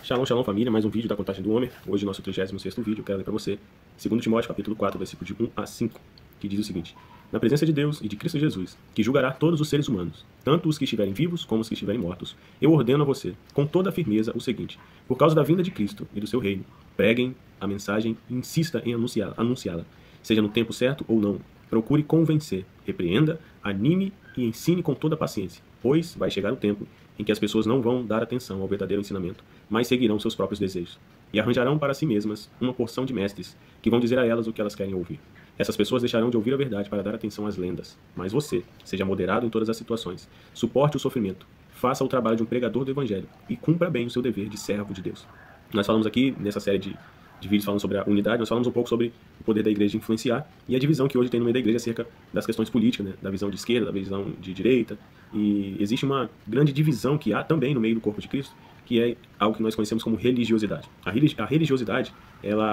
Shalom, shalom família, mais um vídeo da Contagem do Homer. Hoje nosso 36º vídeo, eu quero ler para você 2 Timóteo capítulo 4, versículo de 1 a 5, que diz o seguinte: Na presença de Deus e de Cristo Jesus, que julgará todos os seres humanos, tanto os que estiverem vivos como os que estiverem mortos, eu ordeno a você, com toda a firmeza, o seguinte: por causa da vinda de Cristo e do seu reino, preguem a mensagem e insista em anunciá-la, seja no tempo certo ou não. Procure convencer, repreenda, anime e ensine com toda a paciência, pois vai chegar o tempo em que as pessoas não vão dar atenção ao verdadeiro ensinamento, mas seguirão seus próprios desejos, e arranjarão para si mesmas uma porção de mestres, que vão dizer a elas o que elas querem ouvir. Essas pessoas deixarão de ouvir a verdade para dar atenção às lendas. Mas você, seja moderado em todas as situações, suporte o sofrimento, faça o trabalho de um pregador do evangelho, e cumpra bem o seu dever de servo de Deus. Nós falamos aqui, nessa série de vídeos falando sobre a unidade, nós falamos um pouco sobre o poder da igreja de influenciar e a divisão que hoje tem no meio da igreja acerca das questões políticas, né? Da visão de esquerda, da visão de direita, e existe uma grande divisão que há também no meio do corpo de Cristo, que é algo que nós conhecemos como religiosidade. A religiosidade,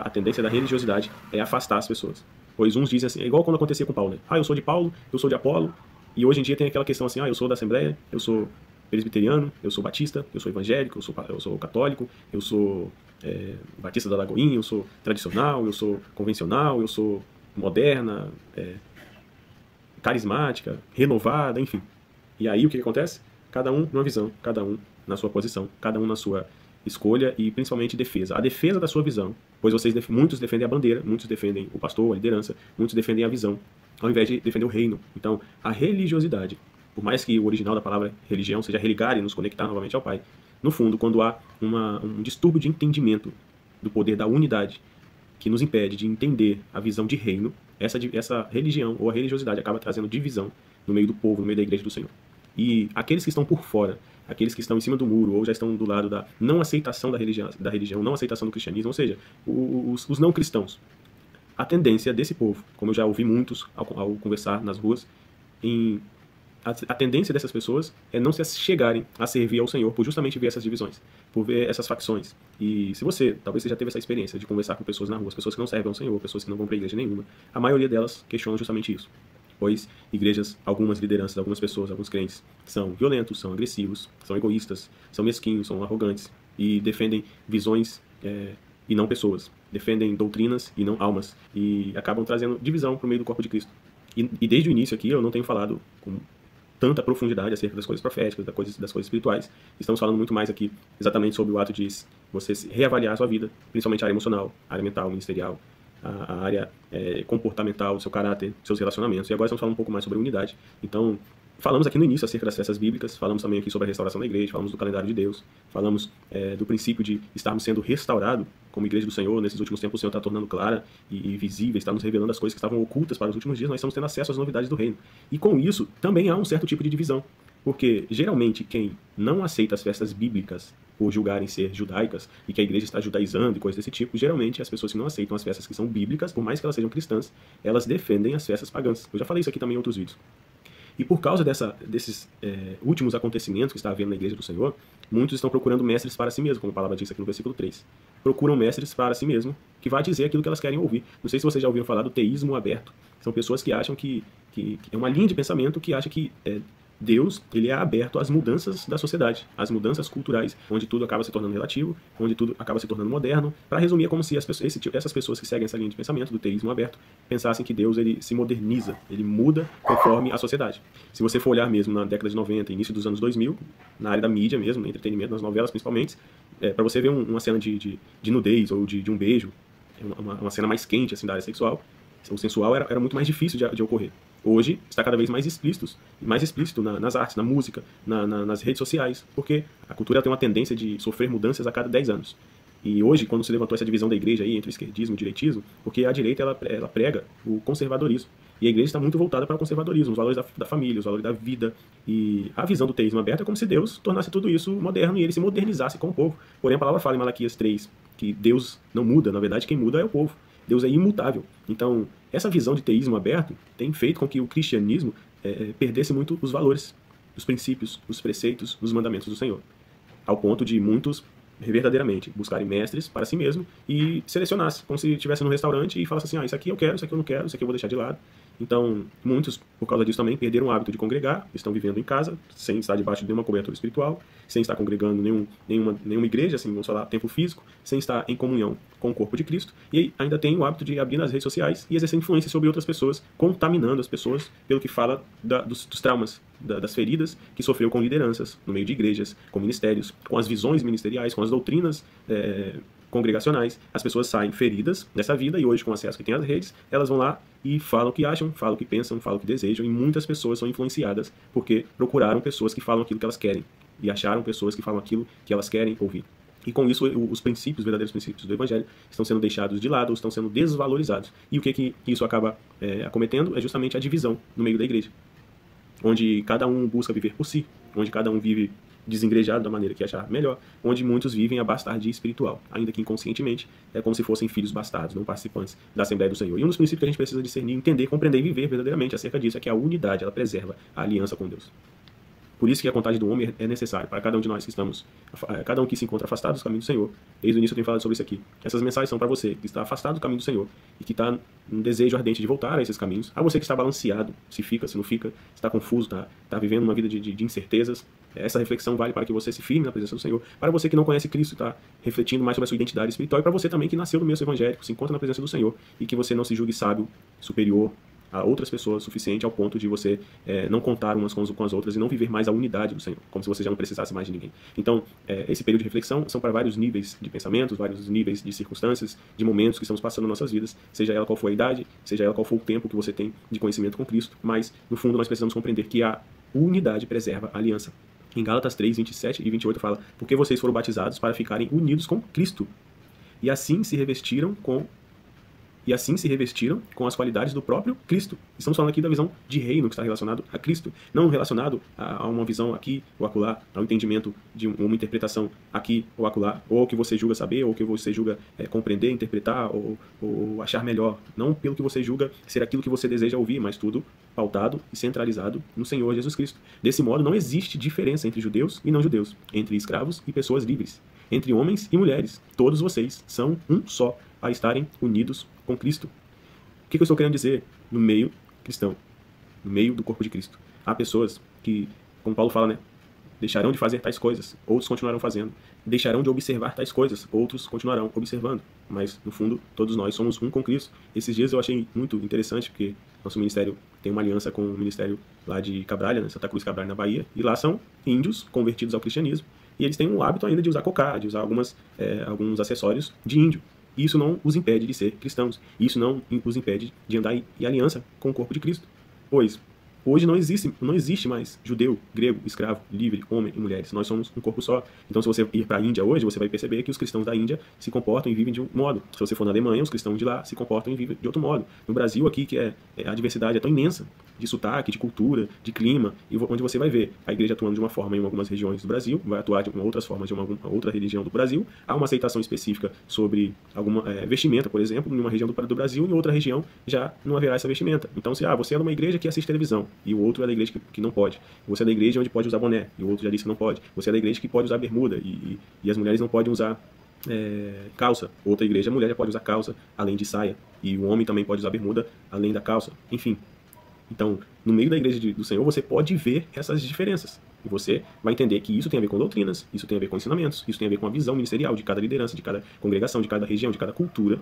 a tendência da religiosidade é afastar as pessoas, pois uns dizem assim, é igual quando acontecia com Paulo, né? Eu sou de Paulo, eu sou de Apolo, e hoje em dia tem aquela questão assim, eu sou da Assembleia, eu sou presbiteriano, eu sou batista, eu sou evangélico, eu sou católico, eu sou batista da Lagoinha, eu sou tradicional, eu sou convencional, eu sou moderna, carismática, renovada, enfim. E aí o que acontece? Cada um numa visão, cada um na sua posição, cada um na sua escolha e principalmente defesa. A defesa da sua visão, pois muitos defendem a bandeira, muitos defendem o pastor, a liderança, muitos defendem a visão, ao invés de defender o reino. Então, a religiosidade, por mais que o original da palavra religião seja religar e nos conectar novamente ao Pai, no fundo, quando há um distúrbio de entendimento do poder da unidade que nos impede de entender a visão de reino, essa religião ou a religiosidade acaba trazendo divisão no meio do povo, no meio da igreja do Senhor. E aqueles que estão por fora, aqueles que estão em cima do muro ou já estão do lado da não aceitação da religião, não aceitação do cristianismo, ou seja, os não cristãos, a tendência desse povo, como eu já ouvi muitos ao conversar nas ruas, a tendência dessas pessoas é não se chegarem a servir ao Senhor por justamente ver essas divisões, por ver essas facções. E se você, talvez você já teve essa experiência de conversar com pessoas na rua, pessoas que não servem ao Senhor, pessoas que não vão para a igreja nenhuma, a maioria delas questionam justamente isso. Pois igrejas, algumas lideranças, algumas pessoas, alguns crentes são violentos, são agressivos, são egoístas, são mesquinhos, são arrogantes e defendem visões e não pessoas, defendem doutrinas e não almas e acabam trazendo divisão para o meio do corpo de Cristo. E desde o início aqui eu não tenho falado com tanta profundidade acerca das coisas proféticas, das coisas espirituais. Estamos falando muito mais aqui exatamente sobre o ato de você reavaliar a sua vida, principalmente a área emocional, a área mental, ministerial, a área comportamental, seu caráter, seus relacionamentos. E agora estamos falando um pouco mais sobre unidade. Então, falamos aqui no início acerca das festas bíblicas, falamos também aqui sobre a restauração da igreja, falamos do calendário de Deus, falamos do princípio de estarmos sendo restaurados como igreja do Senhor. Nesses últimos tempos o Senhor está tornando clara e visível, está nos revelando as coisas que estavam ocultas para os últimos dias, nós estamos tendo acesso às novidades do reino. E com isso, também há um certo tipo de divisão, porque geralmente quem não aceita as festas bíblicas por julgarem ser judaicas e que a igreja está judaizando e coisas desse tipo, geralmente as pessoas que não aceitam as festas que são bíblicas, por mais que elas sejam cristãs, elas defendem as festas pagãs. Eu já falei isso aqui também em outros vídeos. E por causa desses últimos acontecimentos que está havendo na igreja do Senhor, muitos estão procurando mestres para si mesmo, como a palavra diz aqui no versículo 3. Procuram mestres para si mesmo, que vai dizer aquilo que elas querem ouvir. Não sei se vocês já ouviram falar do teísmo aberto. São pessoas que acham que é uma linha de pensamento que acha que Deus ele é aberto às mudanças da sociedade, às mudanças culturais, onde tudo acaba se tornando relativo, onde tudo acaba se tornando moderno. Para resumir, é como se essas pessoas que seguem essa linha de pensamento do teísmo aberto pensassem que Deus ele se moderniza, ele muda conforme a sociedade. Se você for olhar mesmo na década de 90, início dos anos 2000, na área da mídia mesmo, no entretenimento, nas novelas principalmente, para você ver uma cena de nudez ou de um beijo, uma cena mais quente assim, da área sexual, o sensual era muito mais difícil de ocorrer. Hoje está cada vez mais explícito nas artes, na música, nas redes sociais, porque a cultura tem uma tendência de sofrer mudanças a cada 10 anos. E hoje, quando se levantou essa divisão da igreja aí entre o esquerdismo e o direitismo, porque a direita ela prega o conservadorismo. E a igreja está muito voltada para o conservadorismo, os valores da família, os valores da vida. E a visão do teísmo aberto é como se Deus tornasse tudo isso moderno e ele se modernizasse com o povo. Porém, a palavra fala em Malaquias 3 que Deus não muda, na verdade quem muda é o povo. Deus é imutável. Então, essa visão de teísmo aberto tem feito com que o cristianismo perdesse muito os valores, os princípios, os preceitos, os mandamentos do Senhor. Ao ponto de muitos, verdadeiramente, buscarem mestres para si mesmo e selecionassem, como se estivesse num restaurante e falasse assim, isso aqui eu quero, isso aqui eu não quero, isso aqui eu vou deixar de lado. Então, muitos, por causa disso também, perderam o hábito de congregar, estão vivendo em casa, sem estar debaixo de nenhuma cobertura espiritual, sem estar congregando nenhuma igreja, assim, vamos falar, templo físico, sem estar em comunhão com o corpo de Cristo, e ainda tem o hábito de abrir nas redes sociais e exercer influência sobre outras pessoas, contaminando as pessoas pelo que fala dos traumas, das feridas que sofreu com lideranças, no meio de igrejas, com ministérios, com as visões ministeriais, com as doutrinas congregacionais. As pessoas saem feridas dessa vida e hoje, com o acesso que tem às redes, elas vão lá e falam o que acham, falam o que pensam, falam o que desejam, e muitas pessoas são influenciadas porque procuraram pessoas que falam aquilo que elas querem e acharam pessoas que falam aquilo que elas querem ouvir. E com isso, os princípios, verdadeiros princípios do Evangelho, estão sendo deixados de lado, estão sendo desvalorizados. E o que isso acaba acometendo é justamente a divisão no meio da igreja, onde cada um busca viver por si, onde cada um vive desengrejado da maneira que achar melhor, onde muitos vivem a bastardia espiritual, ainda que inconscientemente, é como se fossem filhos bastardos, não participantes da Assembleia do Senhor. E um dos princípios que a gente precisa discernir, entender, compreender e viver verdadeiramente acerca disso é que a unidade, ela preserva a aliança com Deus. Por isso que a contagem do homem é necessária para cada um de nós que estamos, cada um que se encontra afastado do caminho do Senhor. Desde o início eu tenho falado sobre isso aqui. Essas mensagens são para você que está afastado do caminho do Senhor e que está num desejo ardente de voltar a esses caminhos. A você que está balanceado, se fica, se não fica, está confuso, está vivendo uma vida de incertezas. Essa reflexão vale para que você se firme na presença do Senhor. Para você que não conhece Cristo, está refletindo mais sobre a sua identidade espiritual. E para você também que nasceu no meio evangélico, se encontra na presença do Senhor e que você não se julgue sábio, superior a outras pessoas, suficiente ao ponto de você não contar umas com as outras e não viver mais a unidade do Senhor, como se você já não precisasse mais de ninguém. Então, esse período de reflexão são para vários níveis de pensamentos, vários níveis de circunstâncias, de momentos que estamos passando nas nossas vidas, seja ela qual for a idade, seja ela qual for o tempo que você tem de conhecimento com Cristo, mas, no fundo, nós precisamos compreender que a unidade preserva a aliança. Em Gálatas 3, 27 e 28 fala: porque vocês foram batizados para ficarem unidos com Cristo, e assim se revestiram com as qualidades do próprio Cristo. Estamos falando aqui da visão de reino que está relacionado a Cristo, não relacionado a uma visão aqui ou acolá, ao entendimento de uma interpretação aqui ou acolá, ou que você julga saber, ou que você julga compreender, interpretar, ou achar melhor. Não pelo que você julga ser aquilo que você deseja ouvir, mas tudo pautado e centralizado no Senhor Jesus Cristo. Desse modo, não existe diferença entre judeus e não judeus, entre escravos e pessoas livres, entre homens e mulheres. Todos vocês são um só, para estarem unidos com Cristo. O que eu estou querendo dizer no meio cristão, no meio do corpo de Cristo? Há pessoas que, como Paulo fala, deixarão de fazer tais coisas, outros continuarão fazendo. Deixarão de observar tais coisas, outros continuarão observando. Mas, no fundo, todos nós somos um com Cristo. Esses dias eu achei muito interessante, porque nosso ministério tem uma aliança com o ministério lá de Cabralha, Santa Cruz Cabralha, na Bahia, e lá são índios convertidos ao cristianismo, e eles têm o hábito ainda de usar cocá, de usar alguns acessórios de índio. E isso não os impede de ser cristãos. Isso não os impede de andar em aliança com o corpo de Cristo. Pois, hoje não existe mais judeu, grego, escravo, livre, homem e mulheres. Nós somos um corpo só. Então, se você ir para a Índia hoje, você vai perceber que os cristãos da Índia se comportam e vivem de um modo. Se você for na Alemanha, os cristãos de lá se comportam e vivem de outro modo. No Brasil, aqui, que a diversidade é tão imensa, de sotaque, de cultura, de clima, e onde você vai ver a igreja atuando de uma forma em algumas regiões do Brasil, vai atuar de outras formas de uma outra religião do Brasil. Há uma aceitação específica sobre alguma vestimenta, por exemplo, em uma região do Brasil, e em outra região já não haverá essa vestimenta. Então, se você é de uma igreja que assiste televisão, e o outro é da igreja que não pode. Você é da igreja onde pode usar boné, e o outro já disse que não pode. Você é da igreja que pode usar bermuda, e as mulheres não podem usar calça. Outra igreja, a mulher já pode usar calça, além de saia, e o homem também pode usar bermuda, além da calça. Enfim. Então, no meio da igreja do Senhor, você pode ver essas diferenças. E você vai entender que isso tem a ver com doutrinas, isso tem a ver com ensinamentos, isso tem a ver com a visão ministerial de cada liderança, de cada congregação, de cada região, de cada cultura.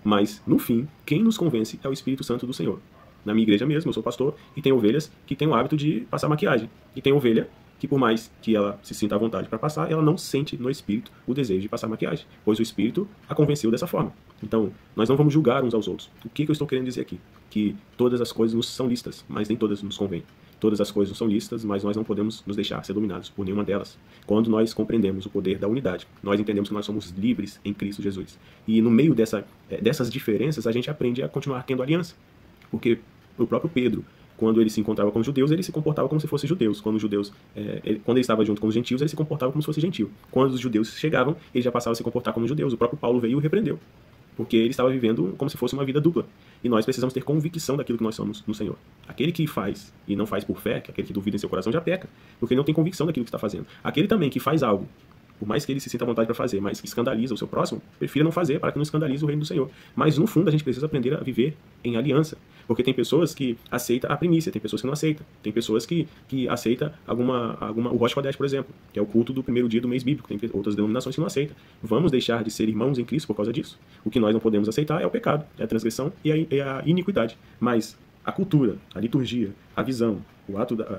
Mas, no fim, quem nos convence é o Espírito Santo do Senhor. Na minha igreja mesmo, eu sou pastor, e tem ovelhas que têm o hábito de passar maquiagem. E tem ovelha que, por mais que ela se sinta à vontade para passar, ela não sente no espírito o desejo de passar maquiagem, pois o Espírito a convenceu dessa forma. Então, nós não vamos julgar uns aos outros. O que eu estou querendo dizer aqui? Que todas as coisas nos são lícitas, mas nem todas nos convêm. Todas as coisas são lícitas, mas nós não podemos nos deixar ser dominados por nenhuma delas. Quando nós compreendemos o poder da unidade, nós entendemos que nós somos livres em Cristo Jesus. E no meio dessas diferenças, a gente aprende a continuar tendo aliança. Porque o próprio Pedro, quando ele se encontrava com os judeus, ele se comportava como se fossem judeus. Quando ele estava junto com os gentios, ele se comportava como se fosse gentio. Quando os judeus chegavam, ele já passava a se comportar como judeus. O próprio Paulo veio e o repreendeu, porque ele estava vivendo como se fosse uma vida dupla. E nós precisamos ter convicção daquilo que nós somos no Senhor. Aquele que faz e não faz por fé, aquele que duvida em seu coração, já peca, porque ele não tem convicção daquilo que está fazendo. Aquele também que faz algo, por mais que ele se sinta à vontade para fazer, mas que escandaliza o seu próximo, prefira não fazer para que não escandalize o reino do Senhor. Mas, no fundo, a gente precisa aprender a viver em aliança. Porque tem pessoas que aceitam a primícia, tem pessoas que não aceitam. Tem pessoas que aceitam o Rosh Chodesh, por exemplo, que é o culto do primeiro dia do mês bíblico. Tem outras denominações que não aceitam. Vamos deixar de ser irmãos em Cristo por causa disso? O que nós não podemos aceitar é o pecado, é a transgressão e a iniquidade. Mas a cultura, a liturgia, a visão,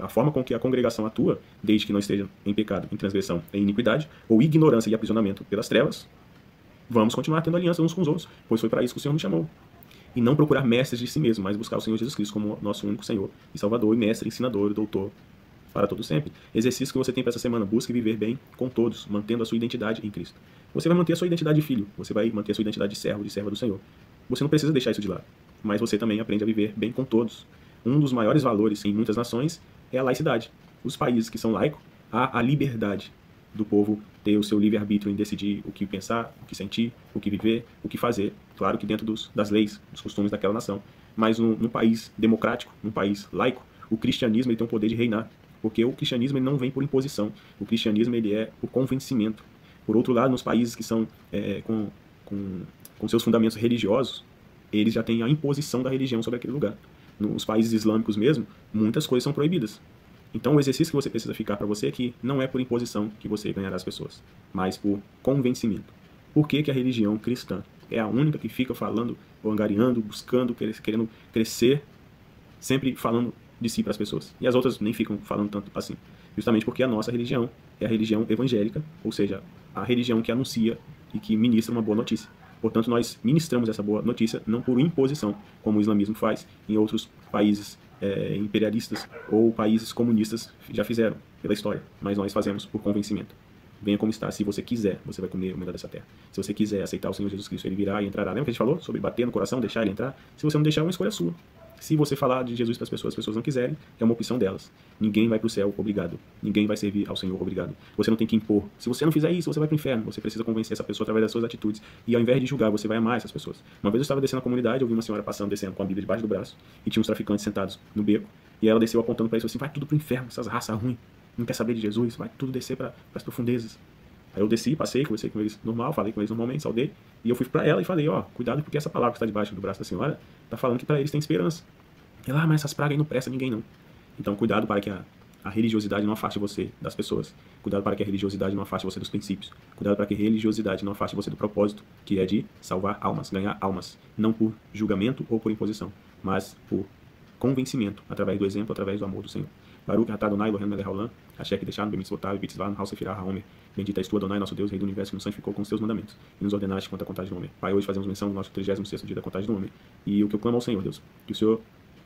a forma com que a congregação atua, desde que não esteja em pecado, em transgressão, em iniquidade, ou ignorância e aprisionamento pelas trevas, vamos continuar tendo aliança uns com os outros, pois foi para isso que o Senhor nos chamou. E não procurar mestres de si mesmo, mas buscar o Senhor Jesus Cristo como nosso único Senhor e Salvador, e mestre, ensinador, doutor, para todo sempre. Exercício que você tem para essa semana: busque viver bem com todos, mantendo a sua identidade em Cristo. Você vai manter a sua identidade de filho, você vai manter a sua identidade de servo, de serva do Senhor. Você não precisa deixar isso de lado, mas você também aprende a viver bem com todos. Um dos maiores valores em muitas nações é a laicidade. Os países que são laicos, há a liberdade do povo ter o seu livre-arbítrio em decidir o que pensar, o que sentir, o que viver, o que fazer. Claro que dentro das leis, dos costumes daquela nação. Mas num país democrático, num país laico, o cristianismo ele tem o poder de reinar. Porque o cristianismo ele não vem por imposição. O cristianismo ele é por convencimento. Por outro lado, nos países que são com seus fundamentos religiosos, eles já têm a imposição da religião sobre aquele lugar. Nos países islâmicos mesmo, muitas coisas são proibidas. Então o exercício que você precisa ficar para você é que não é por imposição que você ganhará as pessoas, mas por convencimento. Por que a religião cristã é a única que fica falando, ou angariando, buscando, querendo crescer, sempre falando de si para as pessoas? E as outras nem ficam falando tanto assim. Justamente porque a nossa religião é a religião evangélica, ou seja, a religião que anuncia e que ministra uma boa notícia. Portanto, nós ministramos essa boa notícia não por imposição, como o islamismo faz em outros países imperialistas ou países comunistas já fizeram pela história, mas nós fazemos por convencimento. Venha como está. Se você quiser, você vai comer o melhor dessa terra. Se você quiser aceitar o Senhor Jesus Cristo, ele virá e entrará. Lembra que a gente falou sobre bater no coração, deixar ele entrar? Se você não deixar, é uma escolha sua. Se você falar de Jesus para as pessoas não quiserem, é uma opção delas. Ninguém vai para o céu obrigado. Ninguém vai servir ao Senhor obrigado. Você não tem que impor. Se você não fizer isso, você vai para o inferno. Você precisa convencer essa pessoa através das suas atitudes. E ao invés de julgar, você vai amar essas pessoas. Uma vez eu estava descendo na comunidade, eu vi uma senhora descendo com a Bíblia debaixo do braço, e tinha uns traficantes sentados no beco, e ela desceu apontando para isso assim: vai tudo para o inferno, essas raças ruins. Não quer saber de Jesus, vai tudo descer para as profundezas. Aí eu desci, passei, conversei com eles normal, falei com eles normalmente, saudei, e eu fui para ela e falei: ó, cuidado, porque essa palavra que está debaixo do braço da senhora está falando que para eles tem esperança. Ela: mas essas pragas aí não prestam ninguém não. Então cuidado para que a religiosidade não afaste você das pessoas. Cuidado para que a religiosidade não afaste você dos princípios. Cuidado para que a religiosidade não afaste você do propósito, que é de salvar almas, ganhar almas. Não por julgamento ou por imposição, mas por convencimento, através do exemplo, através do amor do Senhor. Baruch atah Adonai Eloheinu melech haolam, asher kideshanu b'mitzvotav v'bitzvah ha'al sefirah ha'omer. Bendita és tu, Adonai, nosso Deus, Rei do Universo, que nos santificou com os teus mandamentos e nos ordenaste quanto à contagem do homem. Pai, hoje fazemos menção do nosso 36º dia da contagem do homem. E o que eu clamo ao Senhor, Deus, que o Senhor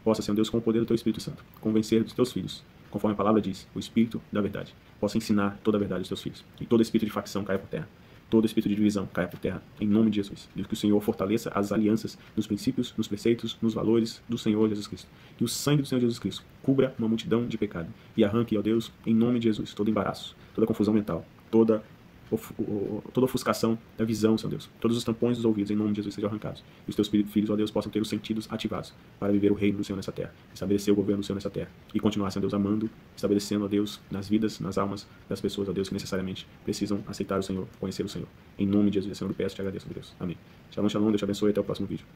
possa ser um Deus com o poder do teu Espírito Santo, convencer dos teus filhos, conforme a palavra diz, o Espírito da verdade, possa ensinar toda a verdade aos teus filhos. E todo espírito de facção caia por terra. Todo espírito de divisão caia por terra, em nome de Jesus. E que o Senhor fortaleça as alianças nos princípios, nos preceitos, nos valores do Senhor Jesus Cristo. Que o sangue do Senhor Jesus Cristo cubra uma multidão de pecado e arranque, ó Deus, em nome de Jesus, todo embaraço, toda confusão mental, toda ofuscação da visão, Senhor Deus. Todos os tampões dos ouvidos, em nome de Jesus, sejam arrancados. E os teus filhos, ó Deus, possam ter os sentidos ativados para viver o reino do Senhor nessa terra, estabelecer o governo do Senhor nessa terra e continuar, Senhor Deus, amando, estabelecendo, ó Deus, nas vidas, nas almas das pessoas, ó Deus, que necessariamente precisam aceitar o Senhor, conhecer o Senhor. Em nome de Jesus, Senhor, eu peço e te agradeço, Deus. Amém. Shalom, shalom, Deus te abençoe e até o próximo vídeo.